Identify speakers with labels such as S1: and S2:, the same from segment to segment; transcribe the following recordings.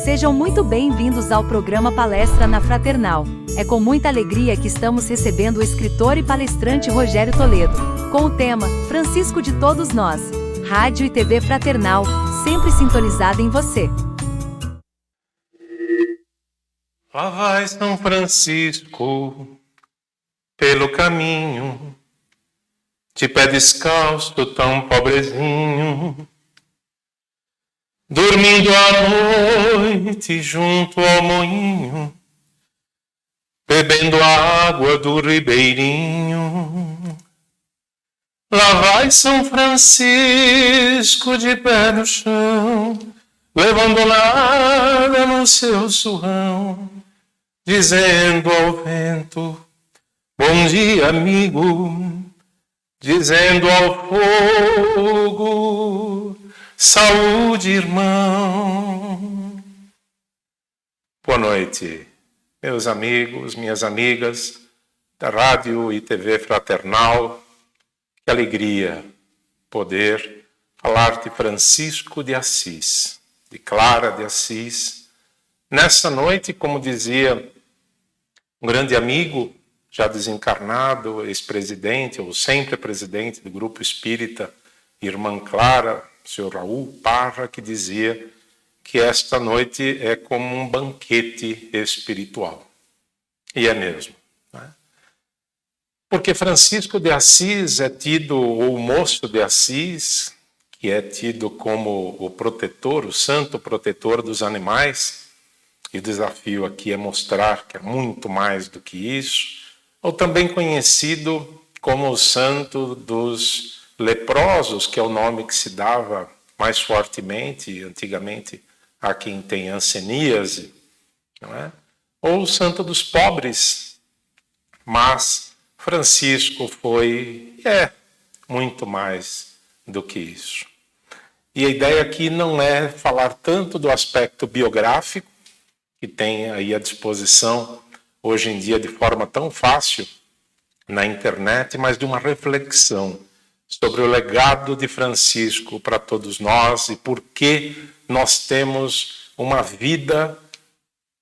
S1: Sejam muito bem-vindos ao programa Palestra na Fraternal. É com muita alegria que estamos recebendo o escritor e palestrante Rogério Toledo, com o tema Francisco de Todos Nós. Rádio e TV Fraternal, sempre sintonizada em você.
S2: Lá vai São Francisco pelo caminho, de pé descalço, tão pobrezinho, dormindo à noite junto ao moinho, bebendo a água do ribeirinho. Lá vai São Francisco de pé no chão, levando nada no seu surrão, dizendo ao vento, bom dia, amigo, dizendo ao fogo, saúde, irmão. Boa noite, meus amigos, minhas amigas da Rádio e TV Fraternal. Que alegria poder falar de Francisco de Assis, de Clara de Assis. Nessa noite, como dizia um grande amigo, já desencarnado, ex-presidente, ou sempre presidente do Grupo Espírita, Irmã Clara, o senhor Raul Parra, que dizia que esta noite é como um banquete espiritual. E é mesmo. Né? Porque Francisco de Assis é tido, ou o moço de Assis, que é tido como o protetor, o santo protetor dos animais, e o desafio aqui é mostrar que é muito mais do que isso, ou também conhecido como o santo dos leprosos, que é o nome que se dava mais fortemente, antigamente, a quem tem hanseníase, não é? Ou o santo dos pobres. Mas Francisco foi e é muito mais do que isso. E a ideia aqui não é falar tanto do aspecto biográfico, que tem aí à disposição hoje em dia de forma tão fácil na internet, mas de uma reflexão sobre o legado de Francisco para todos nós e por que nós temos uma vida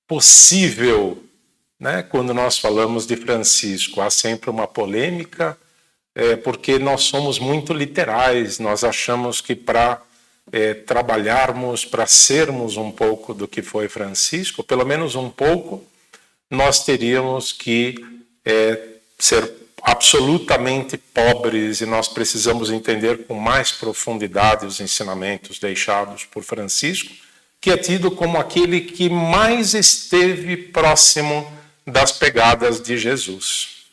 S2: possível, né? Quando nós falamos de Francisco, há sempre uma polêmica, porque nós somos muito literais, nós achamos que para trabalharmos, para sermos um pouco do que foi Francisco, pelo menos um pouco, nós teríamos que ser absolutamente pobres e nós precisamos entender com mais profundidade os ensinamentos deixados por Francisco, que é tido como aquele que mais esteve próximo das pegadas de Jesus.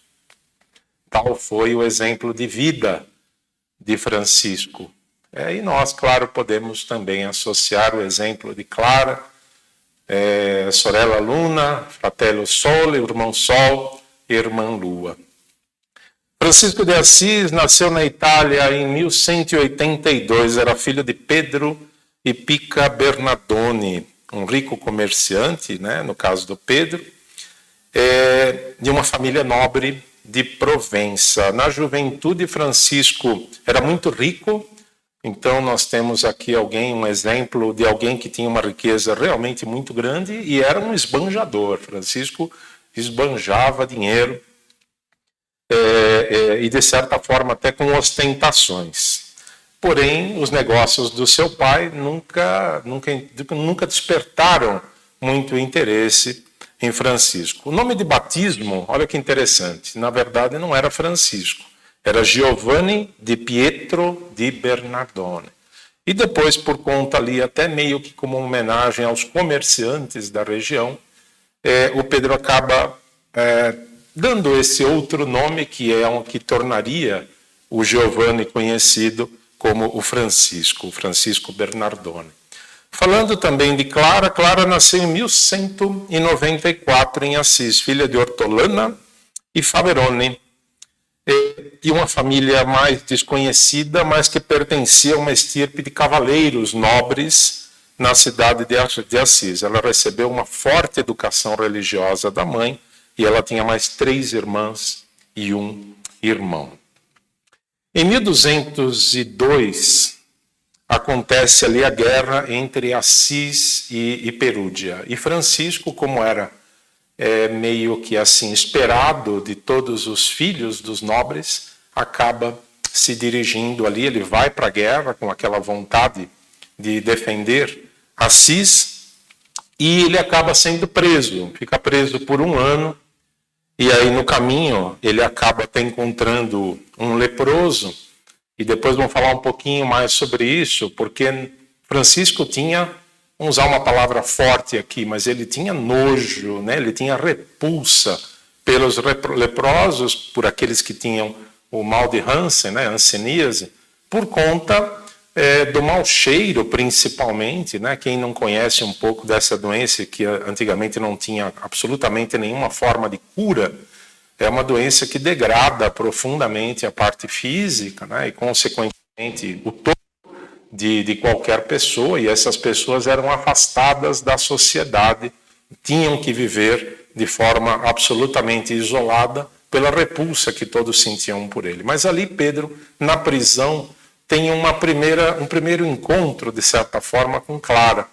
S2: Tal foi o exemplo de vida de Francisco. E nós, claro, podemos também associar o exemplo de Clara, Sorella Luna, Fratello Sole, Irmão Sol e Irmã Lua. Francisco de Assis nasceu na Itália em 1182, era filho de Pedro e Pica Bernardone, um rico comerciante, né, no caso do Pedro, de uma família nobre de Provença. Na juventude, Francisco era muito rico, então nós temos aqui um exemplo de alguém que tinha uma riqueza realmente muito grande e era um esbanjador. Francisco esbanjava dinheiro, e de certa forma até com ostentações. Porém, os negócios do seu pai nunca despertaram muito interesse em Francisco. O nome de batismo, olha que interessante, na verdade não era Francisco, era Giovanni di Pietro di Bernardone. E depois, por conta ali, até meio que como uma homenagem aos comerciantes da região, o Pedro acaba dando esse outro nome que tornaria o Giovanni conhecido como o Francisco Bernardone. Falando também de Clara, Clara nasceu em 1194 em Assis, filha de Ortolana e Faverone, de uma família mais desconhecida, mas que pertencia a uma estirpe de cavaleiros nobres na cidade de Assis. Ela recebeu uma forte educação religiosa da mãe, e ela tinha mais 3 irmãs e um irmão. Em 1202, acontece ali a guerra entre Assis e Perúdia. E Francisco, como era meio que assim esperado de todos os filhos dos nobres, acaba se dirigindo ali, ele vai para a guerra com aquela vontade de defender Assis, e ele acaba sendo preso, fica preso por 1 ano, e aí no caminho ele acaba até encontrando um leproso, e depois vamos falar um pouquinho mais sobre isso, porque Francisco tinha, vamos usar uma palavra forte aqui, mas ele tinha nojo, né? Ele tinha repulsa pelos leprosos, por aqueles que tinham o mal de Hansen, né? Hanseníase, por conta do mau cheiro, principalmente, né? Quem não conhece um pouco dessa doença, que antigamente não tinha absolutamente nenhuma forma de cura, é uma doença que degrada profundamente a parte física, né? E, consequentemente, o todo de qualquer pessoa, e essas pessoas eram afastadas da sociedade, tinham que viver de forma absolutamente isolada pela repulsa que todos sentiam por ele. Mas ali Pedro, na prisão, tem um primeiro encontro, de certa forma, com Clara.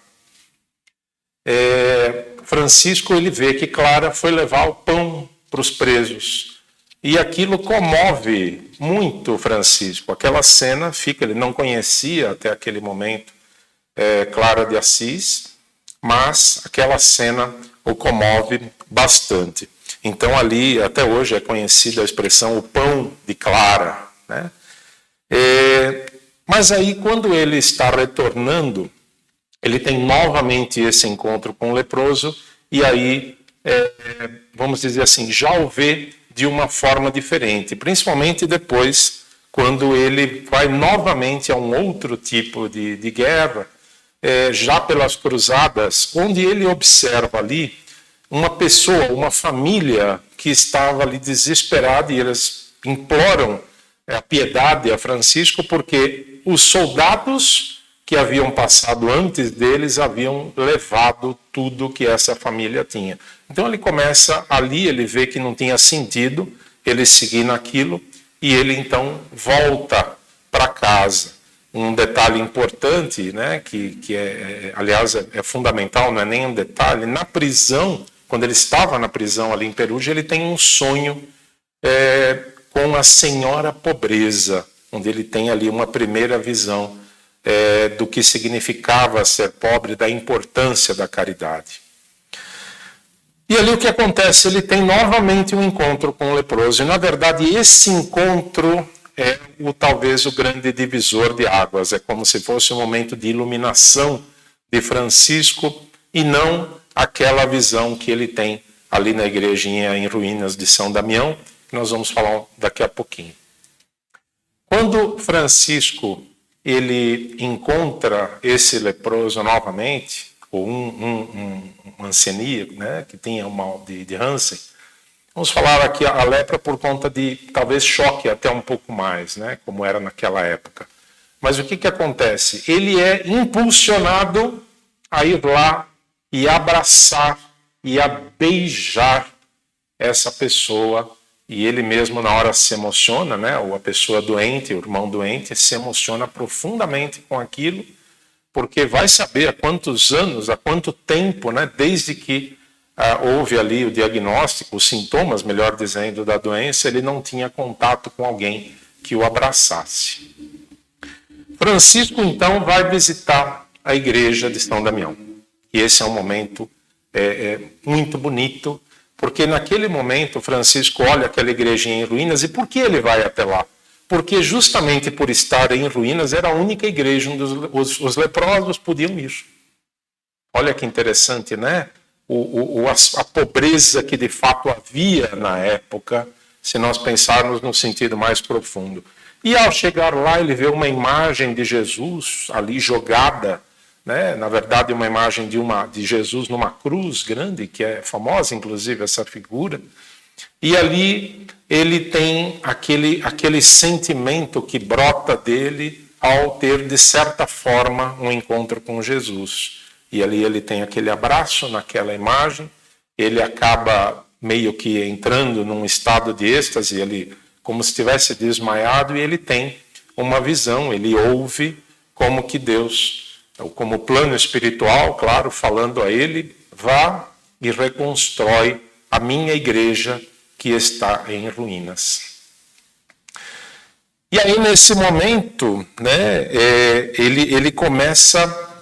S2: Francisco, ele vê que Clara foi levar o pão para os presos. E aquilo comove muito Francisco. Aquela cena ele não conhecia até aquele momento Clara de Assis, mas aquela cena o comove bastante. Então ali, até hoje, é conhecida a expressão o pão de Clara, né? Mas aí, quando ele está retornando, ele tem novamente esse encontro com o leproso, e aí, vamos dizer assim, já o vê de uma forma diferente, principalmente depois, quando ele vai novamente a um outro tipo de guerra, já pelas cruzadas, onde ele observa ali uma pessoa, uma família que estava ali desesperada, e eles imploram a piedade a Francisco, porque os soldados que haviam passado antes deles haviam levado tudo que essa família tinha. Então ele começa ali, ele vê que não tinha sentido ele seguir naquilo, e ele então volta para casa. Um detalhe importante, né, que aliás é fundamental, não é nem um detalhe, na prisão, quando ele estava na prisão ali em Perúgia, ele tem um sonho com a Senhora Pobreza, onde ele tem ali uma primeira visão do que significava ser pobre, da importância da caridade. E ali o que acontece? Ele tem novamente um encontro com o leproso, e na verdade esse encontro é talvez o grande divisor de águas, é como se fosse um momento de iluminação de Francisco, e não aquela visão que ele tem ali na igrejinha em ruínas de São Damião, que nós vamos falar daqui a pouquinho. Quando Francisco ele encontra esse leproso novamente, ou um hanseníaco, né, que tinha o mal de Hansen, vamos falar aqui a lepra por conta de talvez choque até um pouco mais, né, como era naquela época. Mas o que acontece? Ele é impulsionado a ir lá e abraçar e a beijar essa pessoa, e ele mesmo na hora se emociona, né? Ou a pessoa doente, o irmão doente, se emociona profundamente com aquilo, porque vai saber há quantos anos, há quanto tempo, né? Desde que houve ali o diagnóstico, os sintomas, melhor dizendo, da doença, ele não tinha contato com alguém que o abraçasse. Francisco, então, vai visitar a igreja de São Damião. E esse é um momento muito bonito, porque naquele momento Francisco olha aquela igrejinha em ruínas, e por que ele vai até lá? Porque justamente por estar em ruínas era a única igreja onde os leprosos podiam ir. Olha que interessante, né? A pobreza que de fato havia na época, se nós pensarmos no sentido mais profundo. E ao chegar lá, ele vê uma imagem de Jesus ali jogada, né? Na verdade, uma imagem de Jesus numa cruz grande, que é famosa, inclusive, essa figura. E ali ele tem aquele sentimento que brota dele ao ter, de certa forma, um encontro com Jesus. E ali ele tem aquele abraço naquela imagem, ele acaba meio que entrando num estado de êxtase, ele como se estivesse desmaiado, e ele tem uma visão, ele ouve como que Deus, como plano espiritual, claro, falando a ele, vá e reconstrói a minha igreja que está em ruínas. E aí, nesse momento, né, ele começa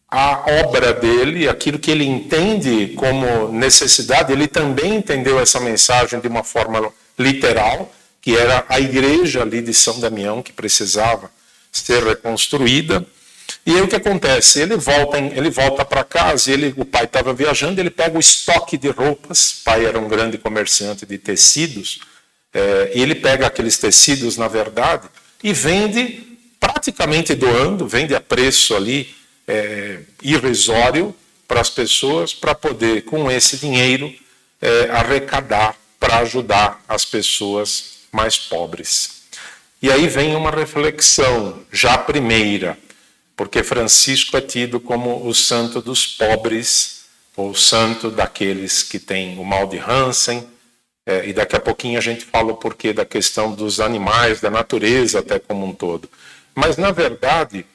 S2: a obra dele, aquilo que ele entende como necessidade. Ele também entendeu essa mensagem de uma forma literal, que era a igreja ali de São Damião, que precisava ser reconstruída. E aí o que acontece? Ele volta para casa, o pai estava viajando, ele pega o estoque de roupas, o pai era um grande comerciante de tecidos, e ele pega aqueles tecidos, na verdade, e vende, praticamente doando, vende a preço ali, irrisório para as pessoas, para poder, com esse dinheiro, arrecadar para ajudar as pessoas mais pobres. E aí vem uma reflexão, já primeira, porque Francisco é tido como o santo dos pobres, ou o santo daqueles que têm o mal de Hansen, e daqui a pouquinho a gente fala o porquê da questão dos animais, da natureza até como um todo. Mas, na verdade,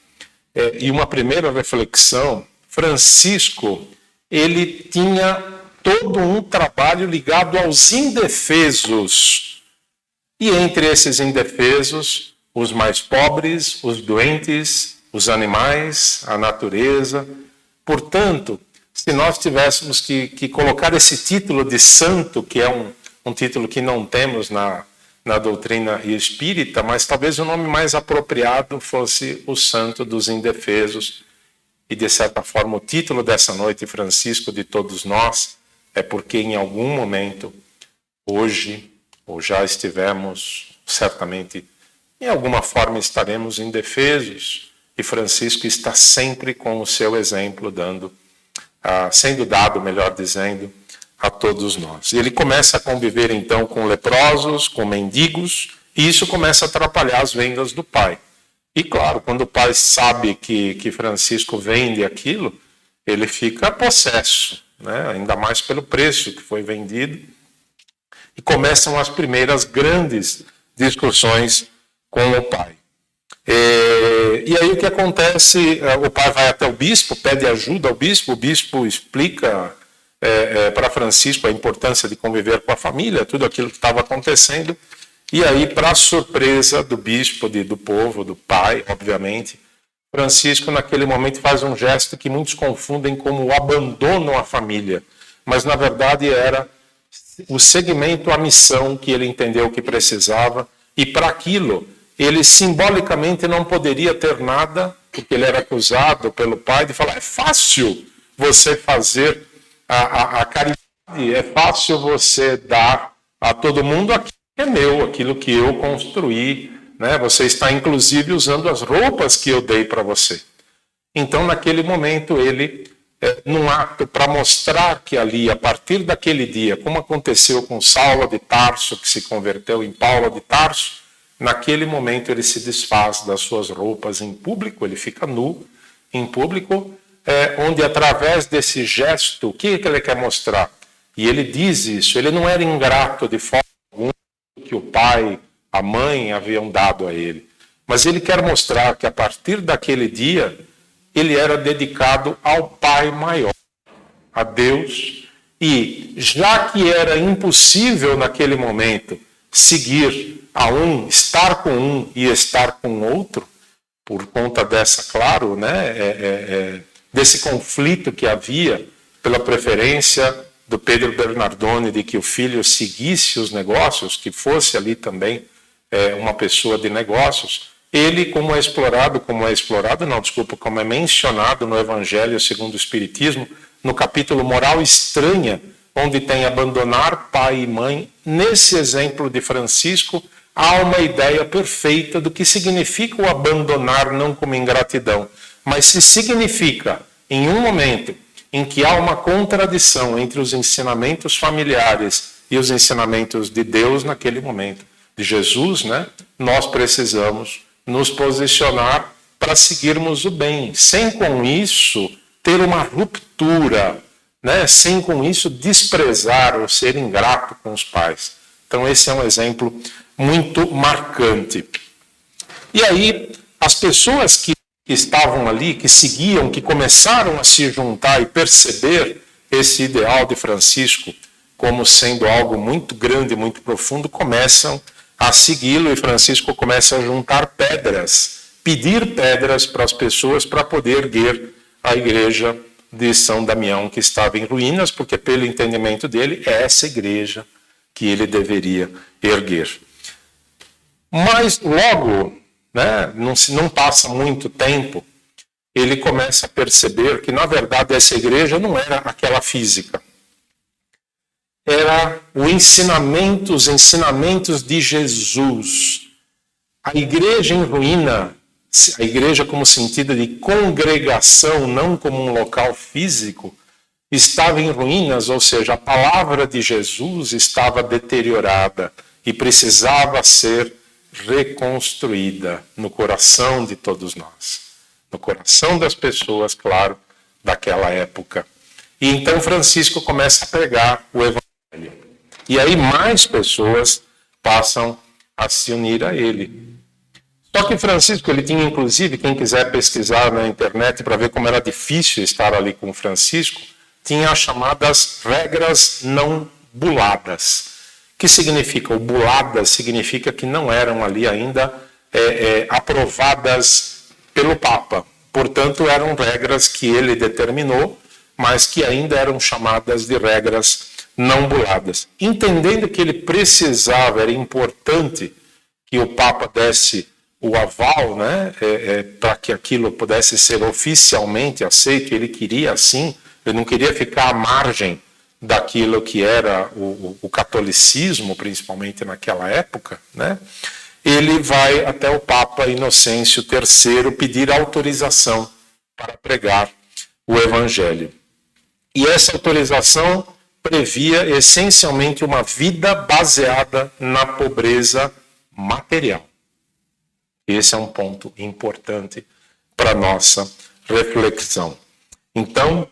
S2: e uma primeira reflexão, Francisco, ele tinha todo um trabalho ligado aos indefesos. E entre esses indefesos, os mais pobres, os doentes, os animais, a natureza. Portanto, se nós tivéssemos que colocar esse título de santo, que é um título que não temos na doutrina espírita, mas talvez o nome mais apropriado fosse o santo dos indefesos. E, de certa forma, o título dessa noite, Francisco de todos nós, é porque em algum momento, hoje, ou já estivemos, certamente, em alguma forma estaremos indefesos, e Francisco está sempre com o seu exemplo sendo dado, melhor dizendo, a todos nós. E ele começa a conviver então com leprosos, com mendigos, e isso começa a atrapalhar as vendas do pai. E claro, quando o pai sabe que Francisco vende aquilo, ele fica possesso, né? Ainda mais pelo preço que foi vendido. E começam as primeiras grandes discussões com o pai. E aí o que acontece? O pai vai até o bispo, pede ajuda ao bispo, o bispo explica para Francisco a importância de conviver com a família, tudo aquilo que estava acontecendo. E aí, para a surpresa do bispo, do povo, do pai, obviamente, Francisco naquele momento faz um gesto que muitos confundem como o abandono à família, mas na verdade era o seguimento à missão que ele entendeu que precisava, e para aquilo ele simbolicamente não poderia ter nada, porque ele era acusado pelo pai de falar: é fácil você fazer a caridade, é fácil você dar a todo mundo aquilo que é meu, aquilo que eu construí, né? Você está inclusive usando as roupas que eu dei para você. Então, naquele momento, ele, num ato para mostrar que ali, a partir daquele dia, como aconteceu com Saulo de Tarso, que se converteu em Paulo de Tarso, naquele momento ele se desfaz das suas roupas em público, ele fica nu em público, onde através desse gesto, o que ele quer mostrar? E ele diz isso, ele não era ingrato de forma alguma que o pai, a mãe haviam dado a ele, mas ele quer mostrar que a partir daquele dia, ele era dedicado ao Pai maior, a Deus, e já que era impossível naquele momento seguir a um, estar com um e estar com outro, por conta dessa, claro, né, desse conflito que havia pela preferência do Pedro Bernardone de que o filho seguisse os negócios, que fosse ali também uma pessoa de negócios, ele, como é mencionado no Evangelho segundo o Espiritismo, no capítulo Moral Estranha, onde tem abandonar pai e mãe, nesse exemplo de Francisco, há uma ideia perfeita do que significa o abandonar, não como ingratidão, mas se significa, em um momento em que há uma contradição entre os ensinamentos familiares e os ensinamentos de Deus naquele momento, de Jesus, né? Nós precisamos nos posicionar para seguirmos o bem, sem com isso ter uma ruptura, né? Sem com isso desprezar ou ser ingrato com os pais. Então esse é um exemplo muito marcante. E aí as pessoas que estavam ali, que seguiam, que começaram a se juntar e perceber esse ideal de Francisco como sendo algo muito grande, muito profundo, começam a segui-lo, e Francisco começa a juntar pedras, pedir pedras para as pessoas para poder erguer a igreja de São Damião, que estava em ruínas, porque pelo entendimento dele é essa igreja que ele deveria erguer. Mas logo, né, não passa muito tempo, ele começa a perceber que, na verdade, essa igreja não era aquela física. Era os ensinamentos de Jesus. A igreja em ruína, a igreja como sentido de congregação, não como um local físico, estava em ruínas, ou seja, a palavra de Jesus estava deteriorada e precisava ser reconstruída no coração de todos nós. No coração das pessoas, claro, daquela época. E então Francisco começa a pregar o Evangelho. E aí mais pessoas passam a se unir a ele. Só que Francisco, ele tinha inclusive, quem quiser pesquisar na internet para ver como era difícil estar ali com Francisco, tinha as chamadas regras não buladas. O que significa? O buladas significa que não eram ali ainda aprovadas pelo Papa. Portanto, eram regras que ele determinou, mas que ainda eram chamadas de regras não buladas. Entendendo que ele precisava, era importante que o Papa desse o aval, né, para que aquilo pudesse ser oficialmente aceito, ele queria assim, ele não queria ficar à margem daquilo que era o catolicismo, principalmente naquela época, né? Ele vai até o Papa Inocêncio III pedir autorização para pregar o Evangelho. E essa autorização previa essencialmente uma vida baseada na pobreza material. Esse é um ponto importante para a nossa reflexão. Então,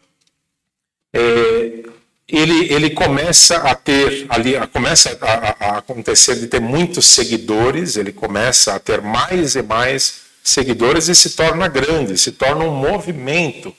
S2: ele começa a ter ali, começa a acontecer de ter muitos seguidores, ele começa a ter mais e mais seguidores e se torna grande, se torna um movimento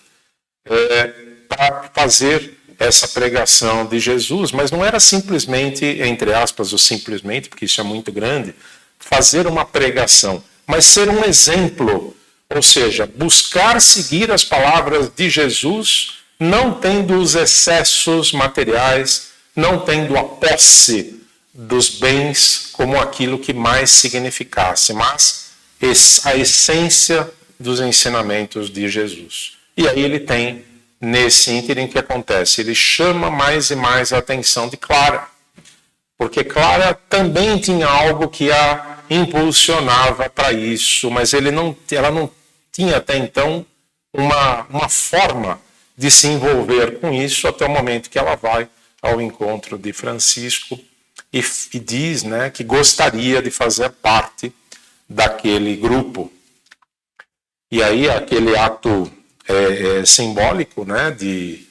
S2: para fazer essa pregação de Jesus, mas não era simplesmente, entre aspas, o simplesmente, porque isso é muito grande, fazer uma pregação, mas ser um exemplo, ou seja, buscar seguir as palavras de Jesus, não tendo os excessos materiais, não tendo a posse dos bens como aquilo que mais significasse, mas a essência dos ensinamentos de Jesus. E aí ele tem, nesse ínterim, que acontece? Ele chama mais e mais a atenção de Clara, porque Clara também tinha algo que a impulsionava para isso, mas ela não tinha até então uma forma de se envolver com isso, até o momento que ela vai ao encontro de Francisco e diz, né, que gostaria de fazer parte daquele grupo. E aí aquele ato simbólico, né, de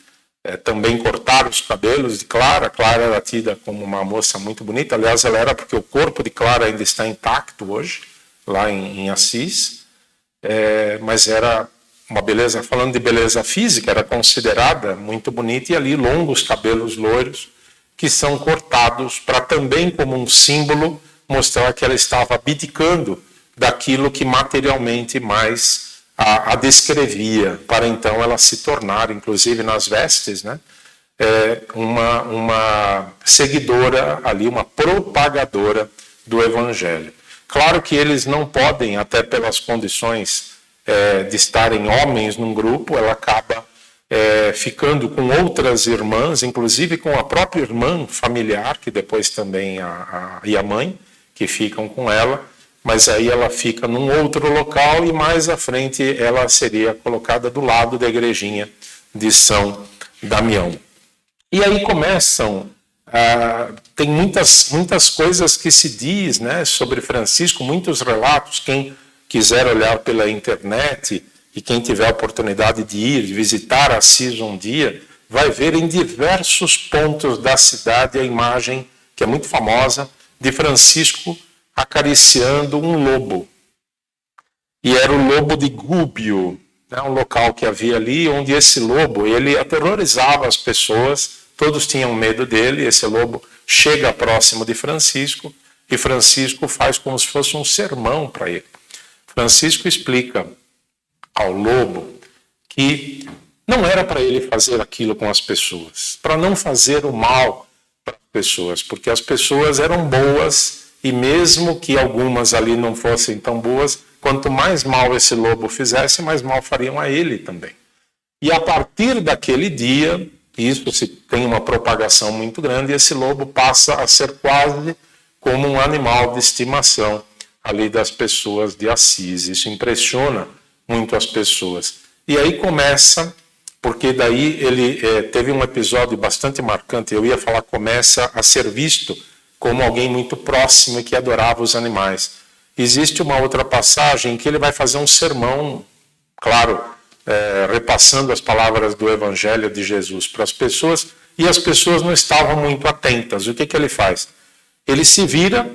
S2: também cortar os cabelos de Clara. Clara era tida como uma moça muito bonita, aliás ela era, porque o corpo de Clara ainda está intacto hoje, lá em Assis, mas era uma beleza, falando de beleza física, era considerada muito bonita, e ali longos cabelos loiros que são cortados para também, como um símbolo, mostrar que ela estava abdicando daquilo que materialmente mais a descrevia, para então ela se tornar, inclusive nas vestes, né, uma seguidora ali, uma propagadora do Evangelho. Claro que eles não podem, até pelas condições de estarem homens num grupo, ela acaba ficando com outras irmãs, inclusive com a própria irmã familiar, que depois também e a mãe, que ficam com ela, mas aí ela fica num outro local e mais à frente ela seria colocada do lado da igrejinha de São Damião. E aí começam, tem muitas coisas que se diz, né, sobre Francisco, muitos relatos. Quem quiser olhar pela internet e quem tiver a oportunidade de ir, de visitar Assis um dia, vai ver em diversos pontos da cidade a imagem, que é muito famosa, de Francisco acariciando um lobo. e era o lobo de Gúbio, né, um local que havia ali, onde esse lobo, ele aterrorizava as pessoas, todos tinham medo dele. Esse lobo chega próximo de Francisco, e Francisco faz como se fosse um sermão para ele. Francisco explica ao lobo que não era para ele fazer aquilo com as pessoas, para não fazer o mal para as pessoas, porque as pessoas eram boas, e mesmo que algumas ali não fossem tão boas, quanto mais mal esse lobo fizesse, mais mal fariam a ele também. E a partir daquele dia, isso se tem uma propagação muito grande, esse lobo passa a ser quase como um animal de estimação ali das pessoas de Assis. Isso impressiona muito as pessoas. E aí começa, porque daí ele teve um episódio bastante marcante, eu ia falar, começa a ser visto como alguém muito próximo e que adorava os animais. Existe uma outra passagem que ele vai fazer um sermão, claro, repassando as palavras do Evangelho de Jesus para as pessoas, e as pessoas não estavam muito atentas. O que ele faz? Ele se vira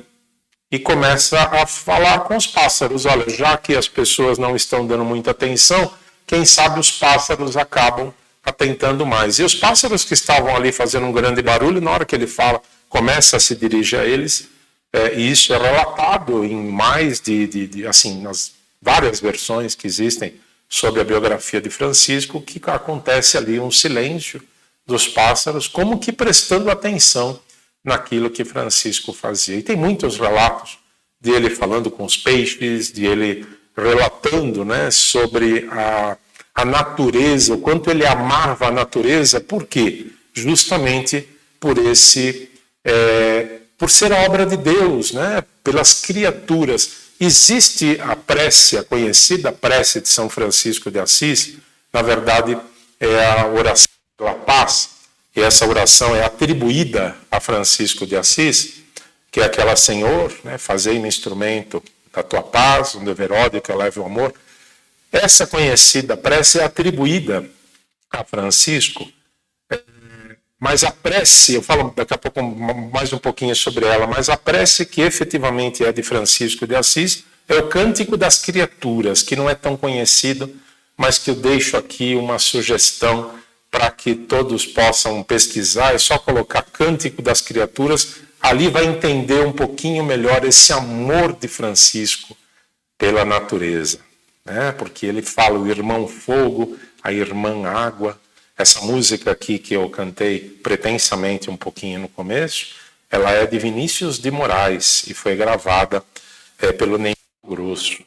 S2: e começa a falar com os pássaros. Olha, já que as pessoas não estão dando muita atenção, quem sabe os pássaros acabam atentando mais. E os pássaros que estavam ali fazendo um grande barulho, na hora que ele fala, começa a se dirigir a eles, e isso é relatado em mais assim, nas várias versões que existem sobre a biografia de Francisco, que acontece ali um silêncio dos pássaros, como que prestando atenção naquilo que Francisco fazia. E tem muitos relatos dele falando com os peixes, de ele relatando, né, sobre a natureza, o quanto ele amava a natureza. Por quê? Justamente por por ser a obra de Deus, né, pelas criaturas. Existe a prece, a conhecida prece de São Francisco de Assis, na verdade é a oração pela paz, e essa oração é atribuída a Francisco de Assis, que é aquela: Senhor, né, fazei-me instrumento da tua paz, onde veródio que eleve o amor. Essa conhecida prece é atribuída a Francisco, mas a prece, eu falo daqui a pouco mais um pouquinho sobre ela, mas a prece que efetivamente é de Francisco de Assis é o Cântico das Criaturas, que não é tão conhecido, mas que eu deixo aqui uma sugestão para que todos possam pesquisar. É só colocar Cântico das Criaturas, ali vai entender um pouquinho melhor esse amor de Francisco pela natureza, né? Porque ele fala o irmão fogo, a irmã água. Essa música aqui que eu cantei pretensamente um pouquinho no começo, ela é de Vinícius de Moraes e foi gravada pelo Ney Grosso,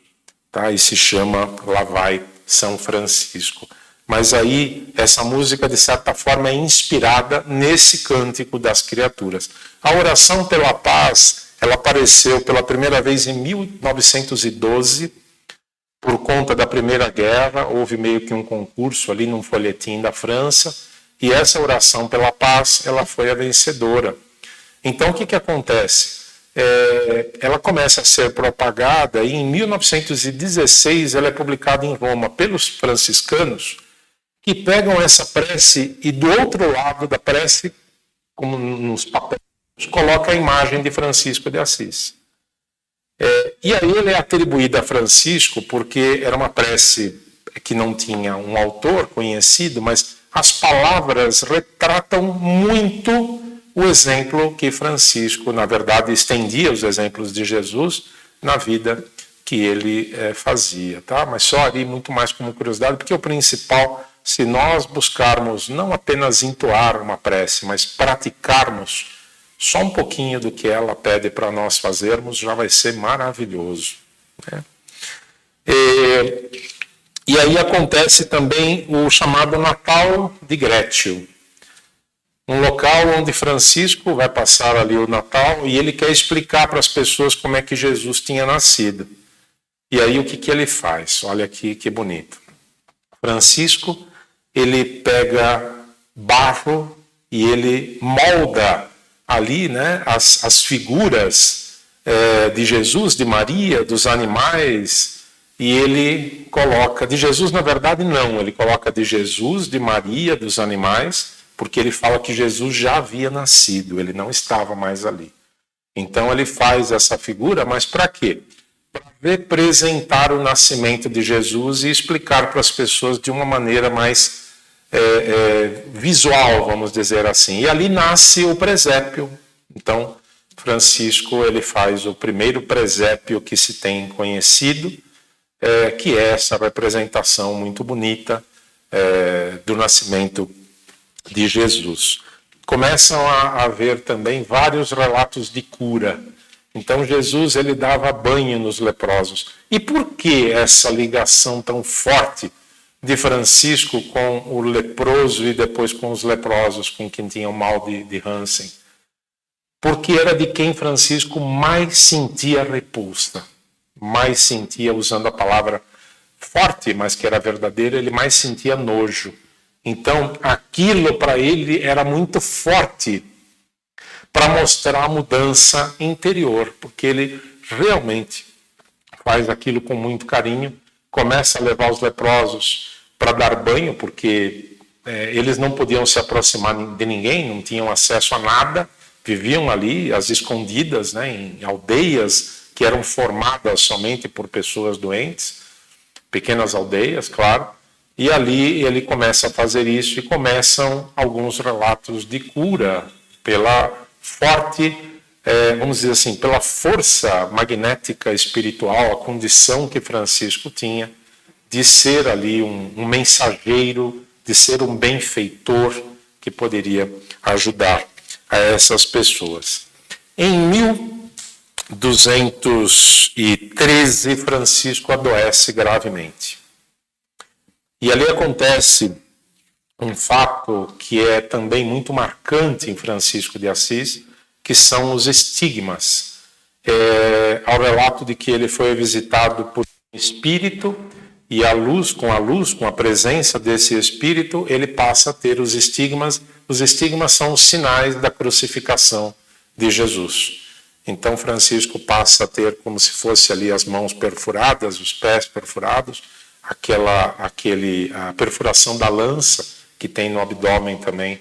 S2: tá? E se chama Lá Vai São Francisco. Mas aí, essa música, de certa forma, é inspirada nesse Cântico das Criaturas. A oração pela paz, ela apareceu pela primeira vez em 1912, por conta da Primeira Guerra. Houve meio que um concurso ali num folhetim da França, e essa oração pela paz, ela foi a vencedora. Então, o que acontece? Ela começa a ser propagada, e em 1916 ela é publicada em Roma pelos franciscanos, que pegam essa prece e do outro lado da prece, como nos papéis, coloca a imagem de Francisco de Assis. E aí ele é atribuído a Francisco porque era uma prece que não tinha um autor conhecido, mas as palavras retratam muito o exemplo que Francisco, na verdade, estendia os exemplos de Jesus na vida que ele fazia, tá? Mas só ali muito mais como curiosidade, porque o principal, se nós buscarmos não apenas entoar uma prece, mas praticarmos só um pouquinho do que ela pede para nós fazermos, já vai ser maravilhoso, né? E aí acontece também o chamado Natal de Grétio, um local onde Francisco vai passar ali o Natal e ele quer explicar para as pessoas como é que Jesus tinha nascido. E aí o que ele faz? Olha aqui que bonito. Francisco, ele pega barro e ele molda ali, né, as figuras de Jesus, de Maria, dos animais, e ele coloca, de Jesus na verdade não, ele coloca de Jesus, de Maria, dos animais, porque ele fala que Jesus já havia nascido, ele não estava mais ali. Então ele faz essa figura, mas para quê? Para representar o nascimento de Jesus e explicar para as pessoas de uma maneira mais visual, vamos dizer assim. E ali nasce o presépio. Então, Francisco ele faz o primeiro presépio que se tem conhecido, que é essa representação muito bonita do nascimento de Jesus. Começam a haver também vários relatos de cura. Então Jesus ele dava banho nos leprosos. E por que essa ligação tão forte de Francisco com o leproso e depois com os leprosos, com quem tinham mal de Hansen? Porque era de quem Francisco mais sentia repulsa, mais sentia, usando a palavra forte, mas que era verdadeira, ele mais sentia nojo. Então, aquilo para ele era muito forte para mostrar a mudança interior, porque ele realmente faz aquilo com muito carinho, começa a levar os leprosos para dar banho, porque eles não podiam se aproximar de ninguém, não tinham acesso a nada, viviam ali, às escondidas, né, em aldeias que eram formadas somente por pessoas doentes, pequenas aldeias, claro. E ali ele começa a fazer isso e começam alguns relatos de cura pela forte, vamos dizer assim, pela força magnética espiritual, a condição que Francisco tinha de ser ali um mensageiro, de ser um benfeitor que poderia ajudar a essas pessoas. Em 1213, Francisco adoece gravemente. E ali acontece um fato que é também muito marcante em Francisco de Assis, que são os estigmas. Ao relato de que ele foi visitado por um espírito e com a presença desse espírito, ele passa a ter os estigmas. Os estigmas são os sinais da crucificação de Jesus. Então Francisco passa a ter como se fosse ali as mãos perfuradas, os pés perfurados, a perfuração da lança que tem no abdômen também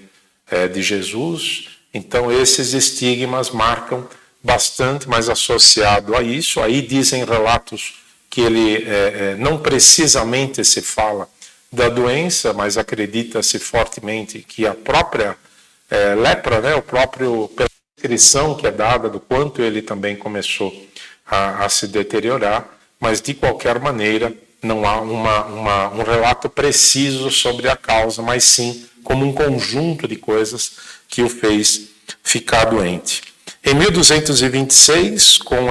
S2: de Jesus. Então esses estigmas marcam bastante, mas associado a isso, aí dizem relatos que ele não precisamente se fala da doença, mas acredita-se fortemente que a própria lepra, né, pela descrição que é dada do quanto ele também começou a se deteriorar, mas de qualquer maneira não há um relato preciso sobre a causa, mas sim como um conjunto de coisas que o fez ficar doente. Em 1226, com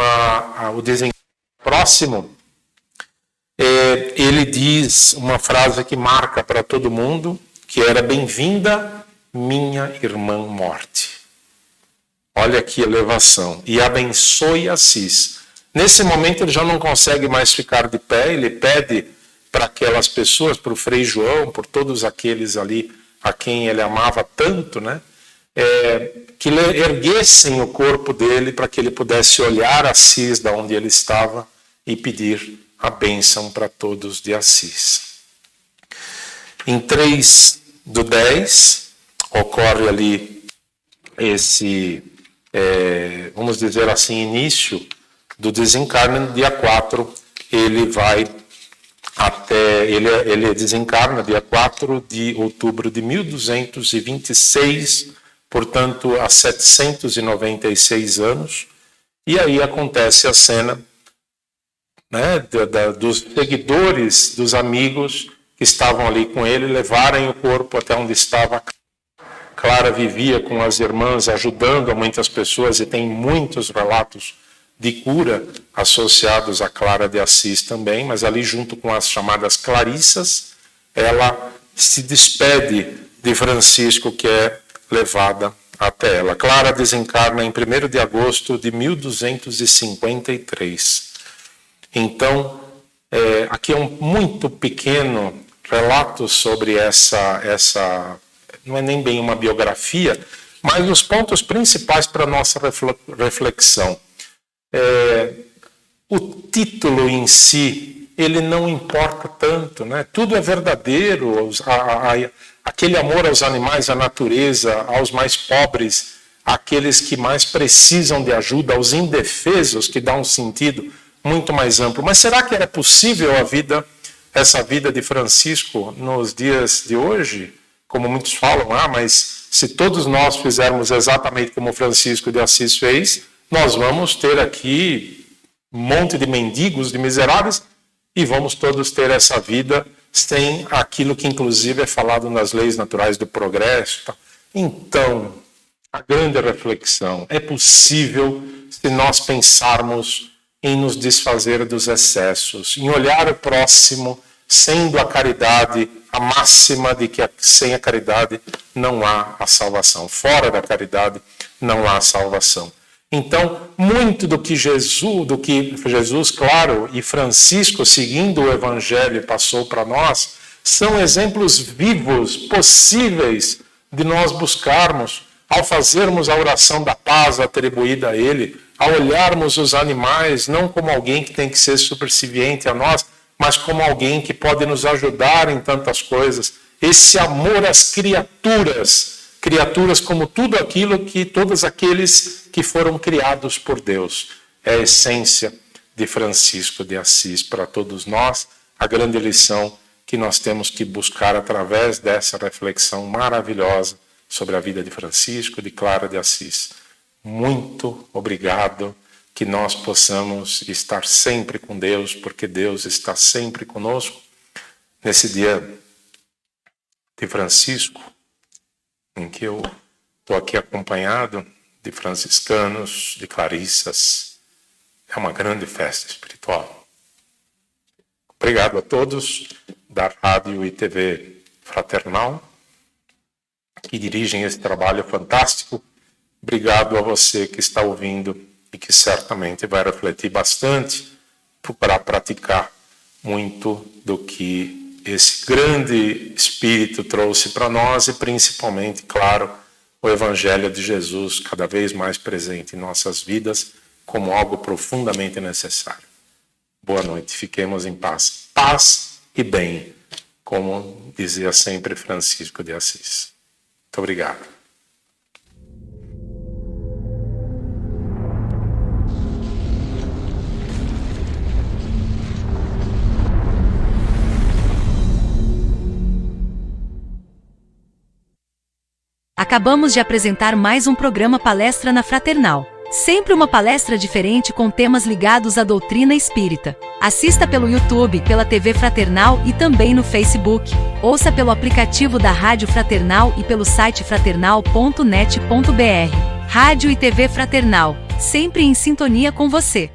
S2: o desencarne próximo, ele diz uma frase que marca para todo mundo, que era: bem-vinda, minha irmã morte. Olha que elevação. E abençoe Assis. Nesse momento ele já não consegue mais ficar de pé, ele pede para aquelas pessoas, para o Frei João, por todos aqueles ali a quem ele amava tanto, né, que erguessem o corpo dele para que ele pudesse olhar Assis da onde ele estava e pedir a bênção para todos de Assis. Em 3/10 ocorre ali esse, vamos dizer assim, início do desencarne. No dia 4 ele vai ele desencarna dia 4 de outubro de 1226, portanto há 796 anos, e aí acontece a cena, né, dos seguidores, dos amigos que estavam ali com ele, levarem o corpo até onde estava. Clara vivia com as irmãs, ajudando a muitas pessoas, e tem muitos relatos de cura associados a Clara de Assis também, mas ali junto com as chamadas Clarissas, ela se despede de Francisco, que é levada até ela. Clara desencarna em 1º de agosto de 1253. Então, aqui é um muito pequeno relato sobre essa não é nem bem uma biografia, mas os pontos principais para a nossa reflexão. O título em si, ele não importa tanto, né? Tudo é verdadeiro, aquele amor aos animais, à natureza, aos mais pobres, àqueles que mais precisam de ajuda, aos indefesos, que dá um sentido muito mais amplo. Mas será que era possível essa vida de Francisco nos dias de hoje? Como muitos falam, mas se todos nós fizermos exatamente como Francisco de Assis fez, nós vamos ter aqui um monte de mendigos, de miseráveis, e vamos todos ter essa vida sem aquilo que inclusive é falado nas leis naturais do progresso. Então, a grande reflexão, é possível se nós pensarmos em nos desfazer dos excessos, em olhar o próximo, sendo a caridade a máxima de que sem a caridade não há a salvação. Fora da caridade não há salvação. Então, muito do que Jesus, claro, e Francisco, seguindo o Evangelho, passou para nós, são exemplos vivos, possíveis de nós buscarmos, ao fazermos a oração da paz atribuída a Ele, ao olharmos os animais não como alguém que tem que ser superviviente a nós, mas como alguém que pode nos ajudar em tantas coisas. Esse amor às criaturas como tudo aquilo que todos aqueles que foram criados por Deus. É a essência de Francisco de Assis para todos nós, a grande lição que nós temos que buscar através dessa reflexão maravilhosa sobre a vida de Francisco, de Clara de Assis. Muito obrigado, que nós possamos estar sempre com Deus, porque Deus está sempre conosco. Nesse dia de Francisco, em que eu estou aqui acompanhado de franciscanos, de clarissas, é uma grande festa espiritual. Obrigado a todos da Rádio e TV Fraternal, que dirigem esse trabalho fantástico. Obrigado a você que está ouvindo e que certamente vai refletir bastante para praticar muito do que esse grande Espírito trouxe para nós e principalmente, claro, o Evangelho de Jesus cada vez mais presente em nossas vidas como algo profundamente necessário. Boa noite, fiquemos em paz. Paz e bem, como dizia sempre Francisco de Assis. Muito obrigado.
S1: Acabamos de apresentar mais um programa Palestra na Fraternal. Sempre uma palestra diferente com temas ligados à doutrina espírita. Assista pelo YouTube, pela TV Fraternal e também no Facebook. Ouça pelo aplicativo da Rádio Fraternal e pelo site fraternal.net.br. Rádio e TV Fraternal, sempre em sintonia com você.